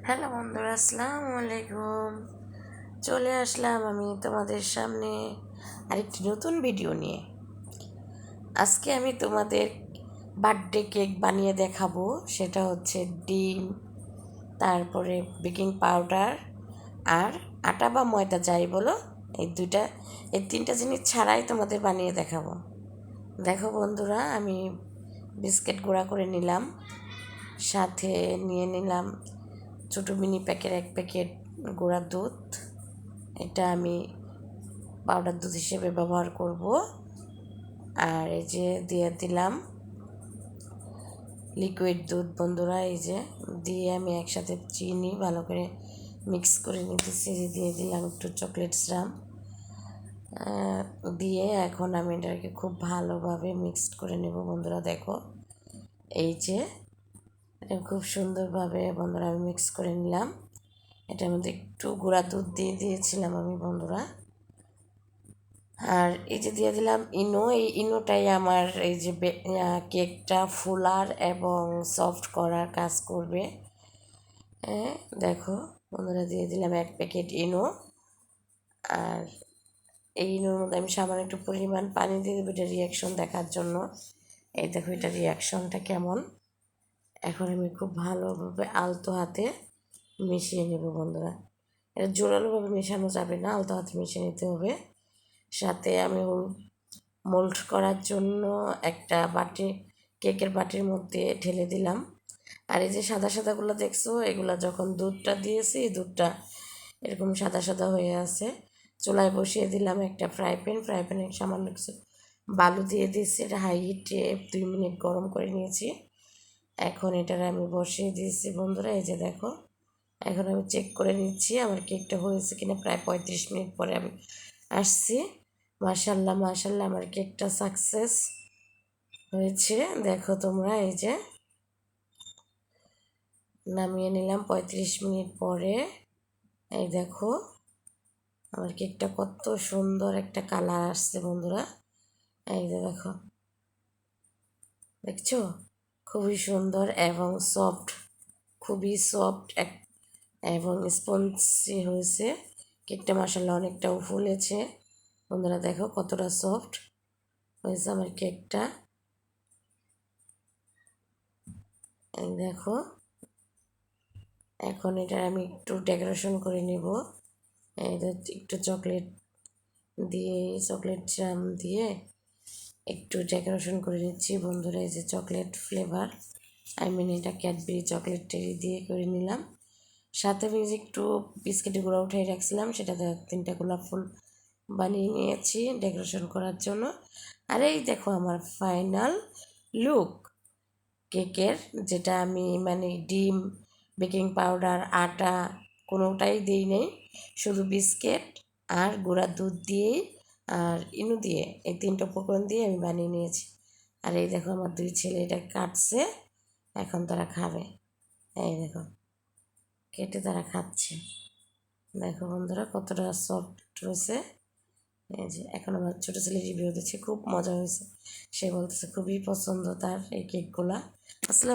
Hello বন্ধুরা, আসসালামু আলাইকুম। চলে আসলাম আমি তোমাদের সামনে আরেকটি নতুন ভিডিও নিয়ে। আজকে আমি তোমাদের বার্থডে কেক বানিয়ে দেখাবো। সেটা হচ্ছে ডিম, তারপরে বেকিং পাউডার আর আটা বা ময়দা যাই বলো, এই তিনটা জিনিস ছাড়াই তোমাদের বানিয়ে দেখাবো। দেখো বন্ধুরা, আমি বিস্কিট গুঁড়া করে নিলাম, সাথে নিয়ে নিলাম ছোটো মিনি প্যাকের 1 প্যাকেট গুঁড়া দুধ। এটা আমি পাউডার দুধ হিসেবে ব্যবহার করব। আর এই যে দিয়ে দিলাম লিকুইড দুধ বন্ধুরা, এই যে দিয়ে আমি একসাথে চিনি ভালো করে মিক্স করে নিতেছি। দিয়ে দিলাম একটু চকলেট সিরাপ দিয়ে এখন আমি এটাকে খুব ভালোভাবে মিক্সড করে নেব বন্ধুরা। দেখো এই যে এটা খুব সুন্দরভাবে বন্ধুরা আমি মিক্স করে নিলাম। এটার মধ্যে একটু গুঁড়া দুধ দিয়ে দিয়েছিলাম আমি বন্ধুরা। আর এই যে দিয়ে দিলাম ইনো, এই ইনোটাই আমার এই যে কেকটা ফুলার এবং সফট করার কাজ করবে। হ্যাঁ দেখো বন্ধুরা, দিয়ে দিলাম 1 প্যাকেট ইনো। আর এই ইনোর মধ্যে আমি সামান্য একটু পরিমাণ পানি দিয়ে দেবো, এটা রিয়াকশন দেখার জন্য। এই দেখো এটা রিয়াকশনটা কেমন। এখন আমি খুব ভালোভাবে আলতো হাতে মিশিয়ে নেব বন্ধুরা। এটা জোরালোভাবে মেশানো যাবে না, আলতো হাতে মিশিয়ে নিতে হবে। সাথে আমি মোল্ড করার জন্য একটা বাটি, কেকের বাটির মধ্যে ঢেলে দিলাম। আর এই যে সাদা সাদাগুলো দেখছো, এগুলো যখন দুধটা দিয়েছি, দুধটা এরকম সাদা সাদা হয়ে আছে। চুলায় বসিয়ে দিলাম একটা ফ্রাই প্যানে সামান্য কিছু বালু দিয়ে দিয়েছি। এটা হাই হিটে 2 মিনিট গরম করে নিয়েছি। এখন এটার আমি বসিয়ে দিয়েছি বন্ধুরা। এই যে দেখো, এখন আমি চেক করে নিচ্ছি আমার কেকটা হয়েছে কিনা। প্রায় 35 মিনিট পরে আমি আসছি। মাশাল্লাহ মাশাল্লাহ, আমার কেকটা সাকসেস হয়েছে। দেখো তোমরা, এই যে নামিয়ে নিলাম 35 মিনিট পরে। এই দেখো আমার কেকটা কত সুন্দর একটা কালার আসছে বন্ধুরা। এই যে দেখো, দেখছো খুবই সুন্দর এবং সফট, খুবই সফট এবং স্পঞ্জি হয়েছে কেকটা। মাশাল্লাহ অনেকটাও ফুলেছে বন্ধুরা। দেখো কতটা সফট হয়েছে আমার কেকটা। এই দেখো, এখন এটা আমি একটু ডেকোরেশন করে নেব। একটু চকলেট দিয়ে, চকলেট জাম দিয়ে একটু ডেকোরেশন করে নিচ্ছি বন্ধুরা। এই যে চকলেট ফ্লেভার, এটা ক্যাডবেরি চকলেট দিয়ে করে নিলাম। সাথে আমি যে একটু বিস্কিটের গুঁড়া উঠে রাখছিলাম, সেটাতে 3টা গোলাপ ফুল বানিয়ে নিয়েছি ডেকোরেশন করার জন্য। আর এই দেখো আমার ফাইনাল লুক কেকের, যেটা আমি ডিম, বেকিং পাউডার, আটা কোনোটাই দিই নেই, শুধু বিস্কিট আর গুঁড়া দুধ দিয়েই আর ইনু দিয়ে, এই 3টা উপকরণ দিয়ে আমি বানিয়ে নিয়েছি। আর এই দেখো আমার 2 ছেলে এটা কাটছে, এখন তারা খাবে। এই দেখো কেটে তারা খাচ্ছে। দেখো বন্ধুরা কতটা সফট হয়েছে। এই যে এখন আমার ছোটো ছেলে রিভিউ দিচ্ছে, খুব মজা হয়েছে। সে বলতেছে খুবই পছন্দ তার এই কেকগুলা। আসলে